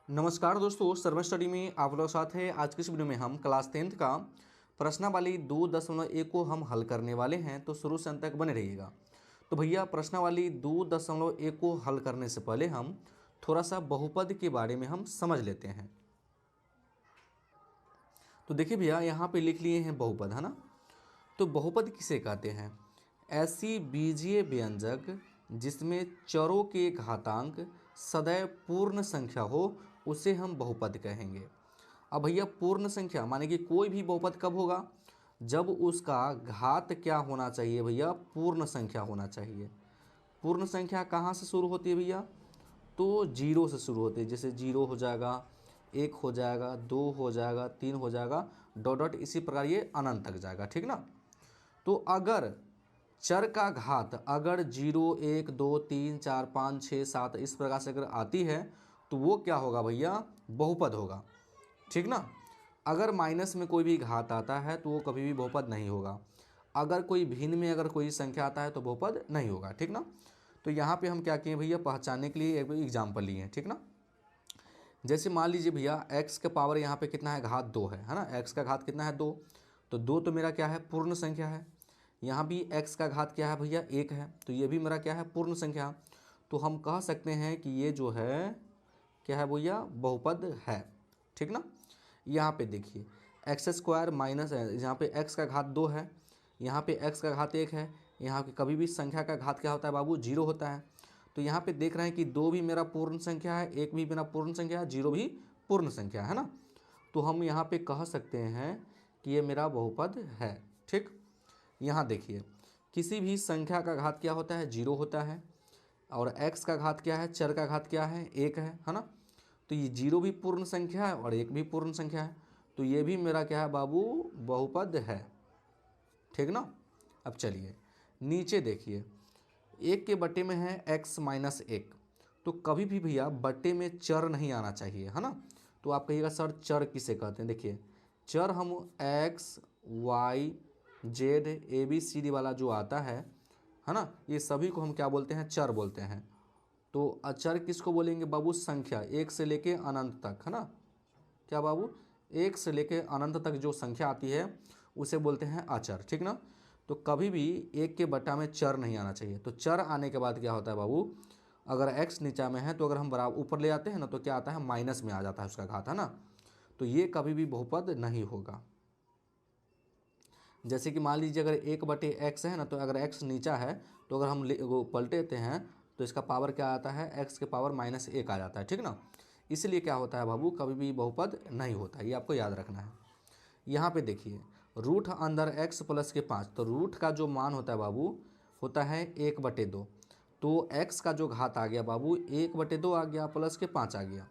नमस्कार दोस्तों, server study में आप लोग साथ है। आज की इस वीडियो में हम क्लास 10th का प्रश्नावली 2.1 को हम हल करने वाले हैं, तो शुरू से अंत तक बने रहिएगा। तो भैया प्रश्नावली 2.1 को हल करने से पहले हम थोड़ा सा बहुपद के बारे में हम समझ लेते हैं। तो देखिए भैया, यहाँ पे लिख लिए हैं बहुपद, है ना। तो बहुपद किसे कहते हैं? ऐसी बीजीय व्यंजक जिसमें चरों के घातांक सदैव पूर्ण संख्या हो उसे हम बहुपद कहेंगे। अब भैया पूर्ण संख्या माने कि कोई भी बहुपद कब होगा? जब उसका घात क्या होना चाहिए भैया? पूर्ण संख्या होना चाहिए। पूर्ण संख्या कहाँ से शुरू होती है भैया? तो जीरो से शुरू होती है। जैसे जीरो हो जाएगा, एक हो जाएगा, दो हो जाएगा, तीन हो जाएगा, डॉट डॉट, इसी प्रकार ये अनंत तक जाएगा, ठीक ना। तो अगर चर का घात अगर 0, 1, 2, 3, 4, 5, 6, 7 इस प्रकार से अगर आती है तो वो क्या होगा भैया? बहुपद होगा, ठीक ना। अगर माइनस में कोई भी घात आता है तो वो कभी भी बहुपद नहीं होगा। अगर कोई भिन्न में अगर कोई संख्या आता है तो बहुपद नहीं होगा, ठीक ना। तो यहाँ पे हम क्या किए भैया? पहचानने के लिए एक एग्जाम्पल लिए हैं, ठीक ना। जैसे मान लीजिए भैया एक्स का पावर यहाँ पे कितना है? घात 2 है ना। एक्स का घात कितना है? 2। तो 2 तो मेरा क्या है? पूर्ण संख्या है। यहाँ भी एक्स का घात क्या है भैया? 1 है। तो ये भी मेरा क्या है? पूर्ण संख्या। तो हम कह सकते हैं कि ये जो है क्या है भैया? बहुपद है, ठीक ना। यहाँ पे देखिए एक्स स्क्वायर माइनस है, यहाँ पे एक्स का घात 2 है, यहाँ पे एक्स का घात 1 है। यहाँ पे कभी भी संख्या का घात क्या होता है बाबू? 0 होता है। तो यहाँ पे देख रहे हैं कि 2 भी मेरा पूर्ण संख्या है, 1 भी मेरा पूर्ण संख्या है, 0 भी पूर्ण संख्या है ना। तो हम यहाँ पे कह सकते हैं कि ये मेरा बहुपद है, ठीक। यहाँ देखिए किसी भी संख्या का घात क्या होता है? 0 होता है। और x का घात क्या है? चर का घात क्या है? 1 है ना। तो ये 0 भी पूर्ण संख्या है और 1 भी पूर्ण संख्या है। तो ये भी मेरा क्या है बाबू? बहुपद है, ठीक ना। अब चलिए नीचे देखिए, 1 के बट्टे में है x माइनस 1। तो कभी भी भैया बट्टे में चर नहीं आना चाहिए, है ना। तो आप कहिएगा सर चर किसे कहते हैं? देखिए चर हम x, y, z, a b c d वाला जो आता है ना, ये सभी को हम क्या बोलते हैं? चर बोलते हैं। तो अचर किसको बोलेंगे बाबू? संख्या 1 से लेके अनंत तक, है ना। क्या बाबू? 1 से लेके अनंत तक जो संख्या आती है उसे बोलते हैं अचर, ठीक ना। तो कभी भी 1 के बट्टा में चर नहीं आना चाहिए। तो चर आने के बाद क्या होता है बाबू? अगर x नीचा में है तो अगर हम बराबर ऊपर ले आते हैं ना तो क्या आता है? माइनस में आ जाता है उसका घात, है ना। तो ये कभी भी बहुपद नहीं होगा। जैसे कि मान लीजिए अगर 1/x है ना, तो अगर x नीचा है तो अगर हम वो पलटेते हैं तो इसका पावर क्या आता है? x के पावर -1 आ जाता है, ठीक ना। इसलिए क्या होता है बाबू? कभी भी बहुपद नहीं होता, ये आपको याद रखना है। यहाँ पे देखिए रूट अंदर x प्लस के 5, तो रूट का जो मान होता है बाबू होता है 1/2। तो x का जो घात आ गया बाबू 1/2 आ गया, प्लस के 5 आ गया।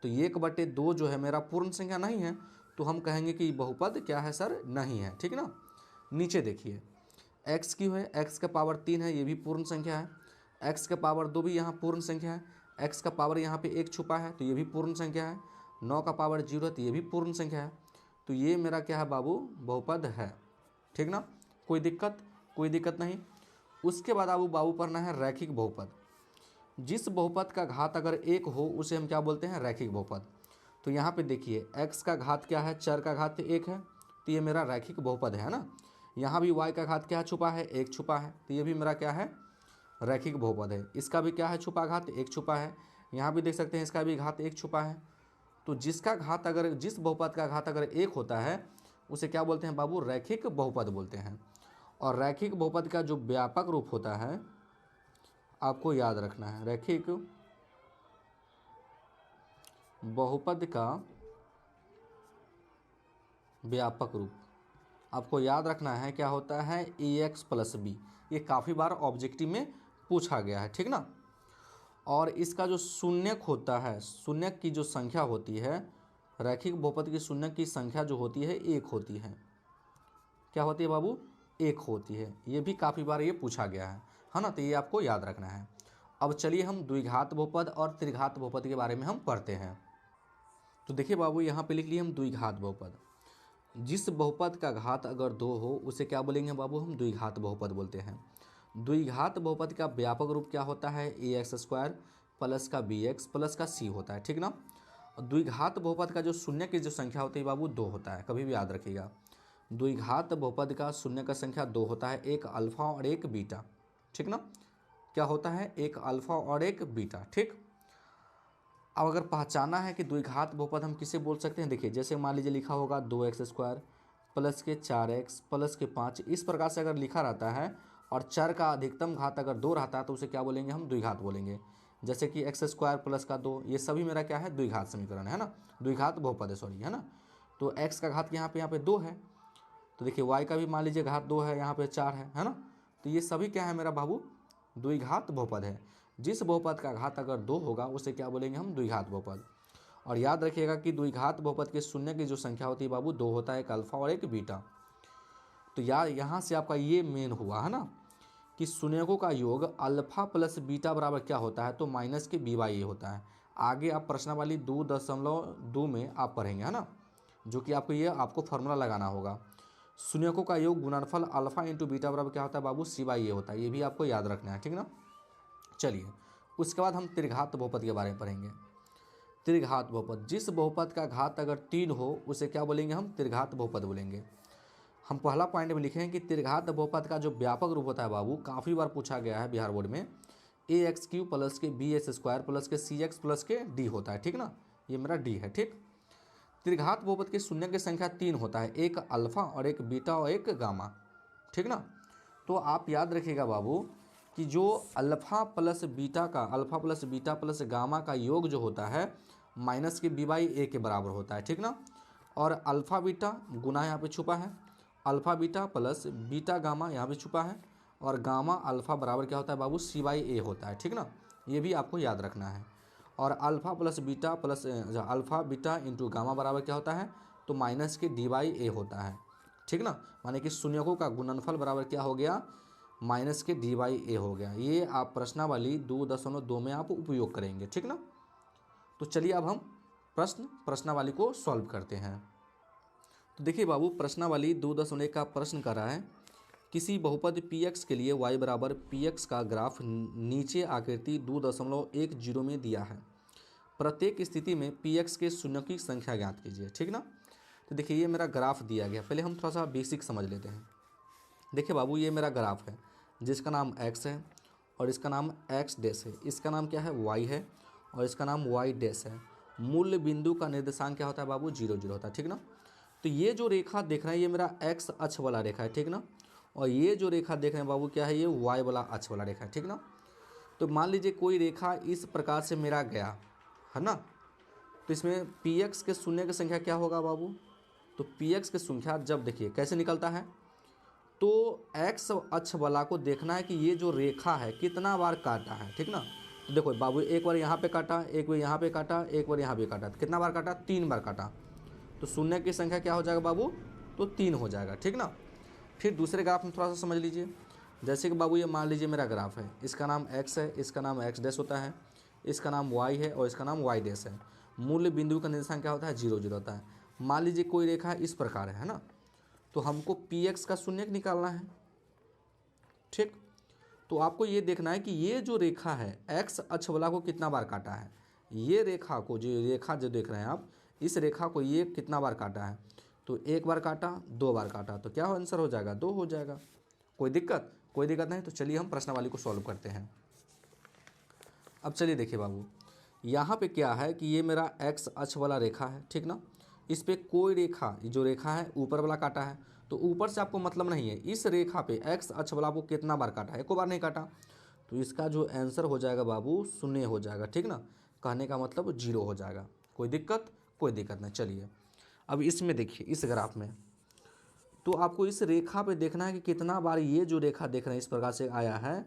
तो 1/2 जो है मेरा पूर्ण संख्या नहीं है, तो हम कहेंगे कि बहुपद क्या है सर? नहीं है, ठीक ना। नीचे देखिए x क्यों है? x का पावर 3 है, ये भी पूर्ण संख्या है। x का पावर 2 भी यहाँ पूर्ण संख्या है। x का पावर यहाँ पे 1 छुपा है तो ये भी पूर्ण संख्या है। 9 का पावर 0 है तो ये भी पूर्ण संख्या है। तो ये मेरा क्या है बाबू? बहुपद है, ठीक ना। कोई दिक्कत? कोई दिक्कत नहीं। उसके बाद बाबू पढ़ना है रैखिक बहुपद। जिस बहुपद का घात अगर 1 हो उसे हम क्या बोलते हैं? रैखिक बहुपद। तो यहाँ पे देखिए x का घात क्या है? चर का घात 1 है, तो ये मेरा रैखिक बहुपद है ना। यहाँ भी y का घात क्या छुपा है? 1 छुपा है, तो ये भी मेरा क्या है? रैखिक बहुपद है। इसका भी क्या है? छुपा घात 1 छुपा है। यहाँ भी देख सकते हैं इसका भी घात 1 छुपा है। तो जिसका घात अगर जिस बहुपद का घात अगर 1 होता है उसे क्या बोलते हैं बाबू? रैखिक बहुपद बोलते हैं। और रैखिक बहुपद का जो व्यापक रूप होता है आपको याद रखना है। रैखिक बहुपद का व्यापक रूप आपको याद रखना है क्या होता है? ax plus b. ये काफ़ी बार ऑब्जेक्टिव में पूछा गया है, ठीक ना। और इसका जो शून्यक होता है, शून्यक की जो संख्या होती है, रैखिक बहुपद की शून्यक की संख्या जो होती है 1 होती है। क्या होती है बाबू? 1 होती है। ये भी काफ़ी बार ये पूछा गया है ना। तो ये आपको याद रखना है। अब चलिए हम द्विघात बहुपद और त्रिघात बहुपद के बारे में हम पढ़ते हैं। तो देखिए बाबू यहाँ पे लिख लिए हम द्विघात बहुपद। जिस बहुपद का घात अगर 2 हो उसे क्या बोलेंगे बाबू? हम द्विघात बहुपद बोलते हैं। द्विघात बहुपद का व्यापक रूप क्या होता है? ax स्क्वायर प्लस का bx प्लस का c होता है, ठीक ना। और द्विघात बहुपद का जो शून्य की जो संख्या होती है बाबू 2 होता है, कभी भी याद रखिएगा। द्विघात बहुपद का शून्य का संख्या 2 होता है, एक अल्फा और एक बीटा, ठीक ना। क्या होता है, एक अल्फा और एक बीटा, ठीक। अब अगर पहचाना है कि द्विघात बहुपद हम किसे बोल सकते हैं, देखिए जैसे मान लीजिए लिखा होगा 2x² प्लस के 4x प्लस के 5, इस प्रकार से अगर लिखा रहता है और चर का अधिकतम घात अगर 2 रहता है तो उसे क्या बोलेंगे, हम द्विघात बोलेंगे। जैसे कि x² प्लस का 2, ये सभी मेरा क्या है, द्विघात समीकरण है ना, द्विघात बहुपद है, सॉरी, है ना। तो x का घात यहाँ पे 2 है, तो देखिए y का भी मान लीजिए घात 2 है, यहाँ पे 4 है ना। तो ये सभी क्या है मेरा बाबू, द्विघात बहुपद है। जिस बहुपद का घात अगर 2 होगा उसे क्या बोलेंगे हम, द्विघात बहुपद। और याद रखिएगा कि द्विघात बहुपद के शून्य की जो संख्या होती है बाबू 2 होता है, एक अल्फा और एक बीटा। तो यार यहाँ से आपका ये मेन हुआ है ना कि शून्यकों का योग अल्फा प्लस बीटा बराबर क्या होता है, तो माइनस के b/a होता है। आगे आप प्रश्नावली 2.2 में आप पढ़ेंगे, है ना, जो कि आपको ये आपको फॉर्मूला लगाना होगा। शून्यकों का योग गुणनफल अल्फा इंटू बीटा बराबर क्या होता है बाबू, c/a होता है। ये भी आपको याद रखना है, ठीक ना। चलिए उसके बाद हम त्रिघात बहुपद के बारे में पढ़ेंगे। त्रिघात बहुपद, जिस बहुपद का घात अगर 3 हो उसे क्या बोलेंगे, हम त्रिघात बहुपद बोलेंगे। हम पहला पॉइंट में लिखे हैं कि त्रिघात बहुपद का जो व्यापक रूप होता है बाबू, काफ़ी बार पूछा गया है बिहार बोर्ड में, ax³ प्लस के bs² प्लस के cx प्लस के d होता है, ठीक ना। ये मेरा d है, ठीक। त्रिघात बहुपद के शून्य की संख्या 3 होता है, एक अल्फा और एक बीटा और एक गामा, ठीक ना। तो आप याद रखिएगा बाबू कि जो alpha plus beta plus gamma का योग जो होता है माइनस के b/a के बराबर होता है, ठीक ना। और अल्फा बीटा गुना यहाँ पे छुपा है, alpha beta plus beta gamma यहाँ पे छुपा है, और गामा अल्फा बराबर क्या होता है बाबू, c/a होता है, ठीक ना। ये भी आपको याद रखना है। और alpha plus beta plus alpha beta into gamma बराबर क्या होता है, तो माइनस के d/a होता है, ठीक ना। माने कि शून्यकों का गुणनफल बराबर क्या हो गया, माइनस के d/a हो गया। ये आप प्रश्नावली 2.2 में आप उपयोग करेंगे, ठीक ना। तो चलिए अब हम प्रश्नावली को सॉल्व करते हैं। तो देखिए बाबू, प्रश्नावली 2.1 का प्रश्न कर रहा है, किसी बहुपद px के लिए y बराबर px का ग्राफ नीचे आकृति 2.10 में दिया है। प्रत्येक स्थिति में px के शून्य की संख्या ज्ञात कीजिए, ठीक ना। तो देखिए ये मेरा ग्राफ दिया गया, पहले हम थोड़ा सा बेसिक समझ लेते हैं। देखिए बाबू, ये मेरा ग्राफ है जिसका नाम x है और इसका नाम x डैश है, इसका नाम क्या है, y है और इसका नाम y डैश है। मूल्य बिंदु का निर्देशांक क्या होता है बाबू, 0 0 होता है, ठीक ना। तो ये जो रेखा देख रहे हैं ये मेरा x अक्ष वाला रेखा है, ठीक ना। और ये जो रेखा देख रहे हैं बाबू क्या है, ये y वाला अक्ष वाला रेखा है, ठीक ना। तो मान लीजिए कोई रेखा इस प्रकार से मेरा गया है ना, तो इसमें px के शून्य की संख्या क्या होगा बाबू, तो px की संख्या जब देखिए कैसे निकलता है, तो x अक्ष वाला को देखना है कि ये जो रेखा है कितना बार काटा है, ठीक ना। तो देखो बाबू, एक बार यहाँ पे काटा, एक बार यहाँ पे काटा, एक बार यहाँ पे काटा, तो कितना बार काटा, 3 बार काटा। तो शून्य की संख्या क्या हो जाएगा बाबू, तो 3 हो जाएगा, ठीक ना। फिर दूसरे ग्राफ में थोड़ा सा समझ लीजिए। जैसे कि बाबू ये मान लीजिए मेरा ग्राफ है, इसका नाम x है, इसका नाम x डैश होता है, इसका नाम y है और इसका नाम y डैश है। मूल्य बिंदु का निर्देशांक क्या होता है, 0 0 होता है। मान लीजिए कोई रेखा इस प्रकार है ना, तो हमको px का शून्य निकालना है, ठीक। तो आपको ये देखना है कि ये जो रेखा है x अक्ष वाला को कितना बार काटा है। ये रेखा को जो देख रहे हैं आप, इस रेखा को ये कितना बार काटा है, तो 1 बार काटा, 2 बार काटा, तो क्या आंसर हो जाएगा, 2 हो जाएगा। कोई दिक्कत नहीं। तो चलिए हम प्रश्नावली को सॉल्व करते हैं। अब चलिए देखिए बाबू, यहाँ पे क्या है कि ये मेरा x अक्ष वाला रेखा है, ठीक ना। इस पे कोई रेखा, जो रेखा है ऊपर वाला काटा है, तो ऊपर से आपको मतलब नहीं है, इस रेखा पे x अक्ष वाला को कितना बार काटा है, 1 बार नहीं काटा। तो इसका जो आंसर हो जाएगा बाबू 0 हो जाएगा, ठीक ना। कहने का मतलब 0 हो जाएगा। कोई दिक्कत नहीं। चलिए अब इसमें देखिए, इस ग्राफ में तो आपको इस रेखा पे देखना है कि कितना बार ये जो रेखा देख रहे हैं इस प्रकार से आया है,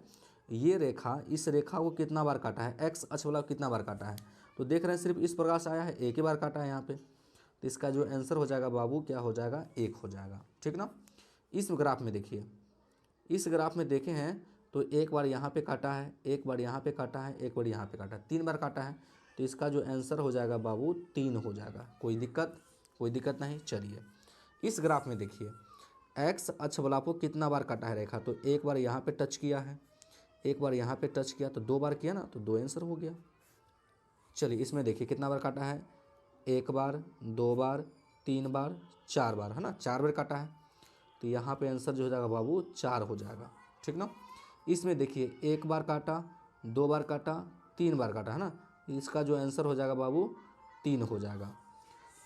ये रेखा इस रेखा को कितना बार काटा है, x अक्ष वाला कितना बार काटा है। तो देख रहे हैं सिर्फ इस प्रकार से आया है, 1 ही बार काटा है यहाँ पे। तो इसका जो आंसर हो जाएगा बाबू क्या हो जाएगा, 1 हो जाएगा, ठीक ना। इस ग्राफ में देखिए, इस ग्राफ में देखे हैं तो 1 बार यहाँ पे काटा है, 1 बार यहाँ पे काटा है, 1 बार यहाँ पे काटा है, 3 बार काटा है। तो इसका जो आंसर हो जाएगा बाबू 3 हो जाएगा। कोई दिक्कत नहीं। चलिए इस ग्राफ में देखिए, x अक्ष वाला को कितना बार काटा है रेखा, तो 1 बार यहाँ पे टच किया है, 1 बार यहाँ पे टच किया, तो 2 बार किया ना, तो 2 आंसर हो गया। चलिए इसमें देखिए कितना बार काटा है, 1 बार, 2 बार, 3 बार, 4 बार, है ना, 4 बार काटा है। तो यहाँ पे आंसर जो हो जाएगा बाबू 4 हो जाएगा, ठीक ना। इसमें देखिए 1 बार काटा, 2 बार काटा, 3 बार काटा, है ना, इसका जो आंसर हो जाएगा बाबू 3 हो जाएगा।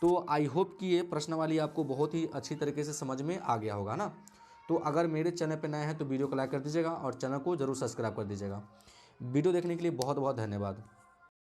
तो आई होप कि ये प्रश्नावली आपको बहुत ही अच्छी तरीके से समझ में आ गया होगा ना। तो अगर मेरे चैनल पे नए हैं तो वीडियो को लाइक कर दीजिएगा और चैनल को जरूर सब्सक्राइब कर दीजिएगा। वीडियो देखने के लिए बहुत बहुत धन्यवाद।